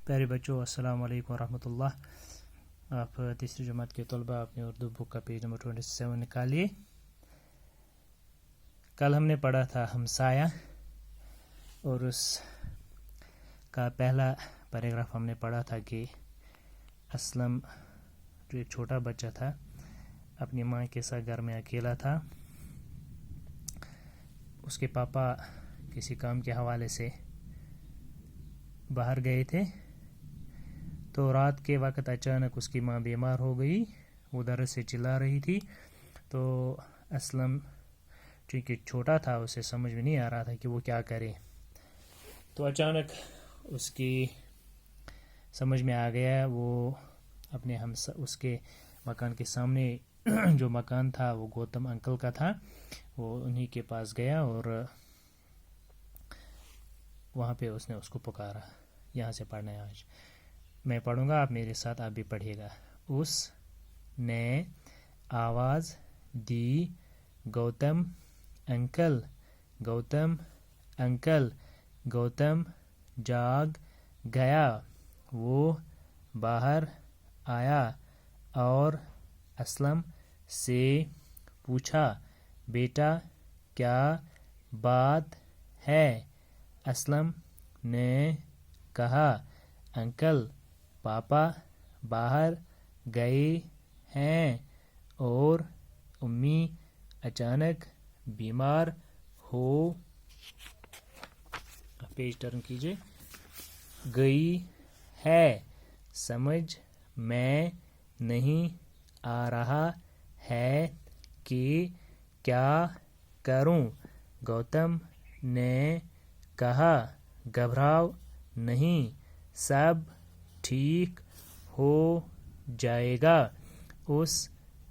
پیارے بچوں السلام علیکم ورحمۃ اللہ۔ آپ تیسری جماعت کے طلباء اپنے اردو بک کا پیج نمبر 27 نکالیے۔ کل ہم نے پڑھا تھا ہمسایہ، اور اس کا پہلا پیراگراف ہم نے پڑھا تھا کہ اسلم جو ایک چھوٹا بچہ تھا اپنی ماں کے ساتھ گھر میں اکیلا تھا۔ اس کے پاپا کسی کام کے حوالے سے باہر گئے تھے، تو رات کے وقت اچانک اس کی ماں بیمار ہو گئی، وہ درد سے چلا رہی تھی۔ تو اسلم چونکہ چھوٹا تھا، اسے سمجھ میں نہیں آ رہا تھا کہ وہ کیا کرے، تو اچانک اس کی سمجھ میں آ گیا، وہ اپنے اس کے مکان کے سامنے جو مکان تھا وہ گوتم انکل کا تھا، وہ انہی کے پاس گیا اور وہاں پہ اس نے اس کو پکارا۔ یہاں سے پڑھنا ہے آج، میں پڑھوں گا، آپ میرے ساتھ آپ بھی پڑھیے گا۔ اس نے آواز دی، گوتم انکل، گوتم انکل۔ گوتم جاگ گیا، وہ باہر آیا اور اسلم سے پوچھا، بیٹا کیا بات ہے؟ اسلم نے کہا، انکل پاپا باہر گئے ہیں اور امی اچانک بیمار ہو پیج ٹرن کیجیے گئی ہے، سمجھ میں نہیں آ رہا ہے کہ کیا کروں۔ گوتم نے کہا، گھبراؤ نہیں، سب ٹھیک ہو جائے گا۔ اس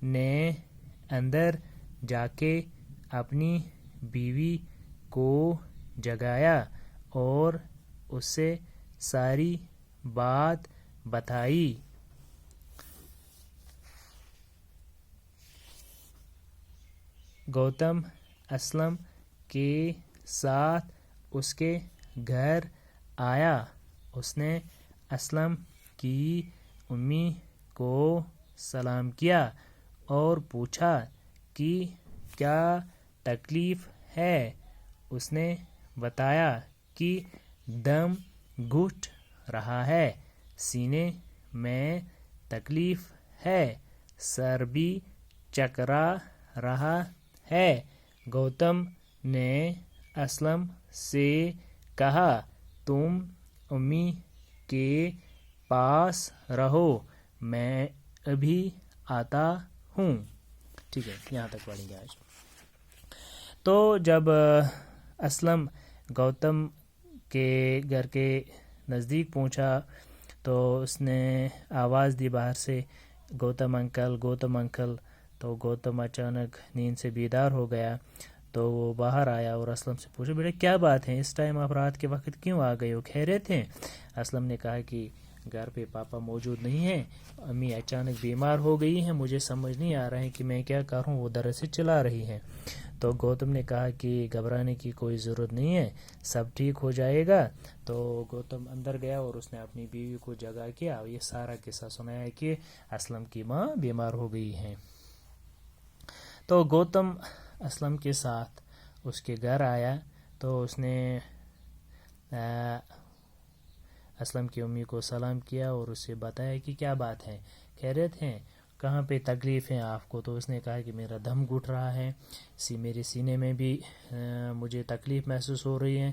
نے اندر جا کے اپنی بیوی کو جگایا اور اسے ساری بات بتائی۔ گوتم اسلم کے ساتھ اس کے گھر آیا۔ اس نے اسلم کی امی کو سلام کیا اور پوچھا کہ کیا تکلیف ہے۔ اس نے بتایا کہ دم گھٹ رہا ہے، سینے میں تکلیف ہے، سر بھی چکرا رہا ہے۔ گوتم نے اسلم سے کہا، تم امی کے پاس رہو، میں ابھی آتا ہوں۔ ٹھیک ہے، یہاں تک پڑھیں گے آج۔ تو جب اسلم گوتم کے گھر کے نزدیک پہنچا تو اس نے آواز دی باہر سے، گوتم انکل، گوتم انکل۔ تو گوتم اچانک نیند سے بیدار ہو گیا، تو وہ باہر آیا اور اسلم سے پوچھا، بیٹا کیا بات ہے، اس ٹائم آپ رات کے وقت کیوں آ گئے ہو، خیریت ہے؟ اسلم نے کہا کہ گھر پہ پاپا موجود نہیں ہیں، امی اچانک بیمار ہو گئی ہیں، مجھے سمجھ نہیں آ رہا ہے کہ میں کیا کروں، وہ درد سے چلا رہی ہیں۔ تو گوتم نے کہا کہ گھبرانے کی کوئی ضرورت نہیں ہے، سب ٹھیک ہو جائے گا۔ تو گوتم اندر گیا اور اس نے اپنی بیوی کو جگا کے یہ سارا قصہ سنایا کہ اسلم کی ماں بیمار ہو گئی ہے۔ تو گوتم اسلم کے ساتھ اس کے گھر آیا، تو اس نے اسلم کی امی کو سلام کیا اور اسے بتایا کہ کیا بات ہے، خیریت ہے، کہاں پہ تکلیف ہے آپ کو؟ تو اس نے کہا کہ میرا دم گھٹ رہا ہے، میرے سینے میں بھی مجھے تکلیف محسوس ہو رہی ہے،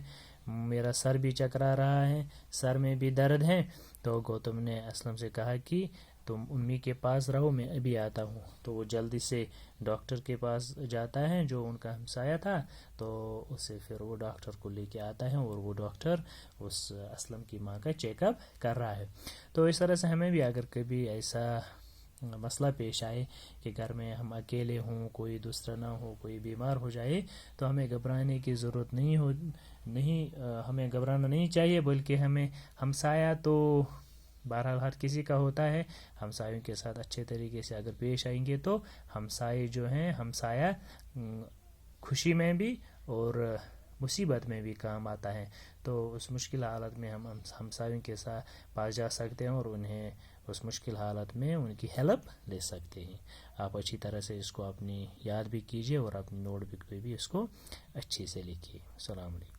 میرا سر بھی چکرا رہا ہے، سر میں بھی درد ہے۔ تو گوتم نے اسلم سے کہا کہ تم امی کے پاس رہو، میں ابھی آتا ہوں۔ تو وہ جلدی سے ڈاکٹر کے پاس جاتا ہے جو ان کا ہمسایہ تھا، تو اسے پھر وہ ڈاکٹر کو لے کے آتا ہے اور وہ ڈاکٹر اس اسلم کی ماں کا چیک اپ کر رہا ہے۔ تو اس طرح سے ہمیں بھی اگر کبھی ایسا مسئلہ پیش آئے کہ گھر میں ہم اکیلے ہوں، کوئی دوسرا نہ ہو، کوئی بیمار ہو جائے، تو ہمیں گھبرانے کی ضرورت ہمیں گھبرانا نہیں چاہیے، بلکہ ہمیں ہمسایہ تو بہرحال ہر کسی کا ہوتا ہے، ہمسایوں کے ساتھ اچھے طریقے سے اگر پیش آئیں گے تو ہمسایہ جو ہیں، ہمسایہ خوشی میں بھی اور مصیبت میں بھی کام آتا ہے. تو اس مشکل حالت میں ہم ہمسایوں کے ساتھ پاس جا سکتے ہیں اور انہیں اس مشکل حالت میں ان کی ہیلپ لے سکتے ہیں. آپ اچھی طرح سے اس کو اپنی یاد بھی کیجیے اور اپنی نوٹ بک پہ بھی اس کو اچھے سے لکھیے. السلام علیکم.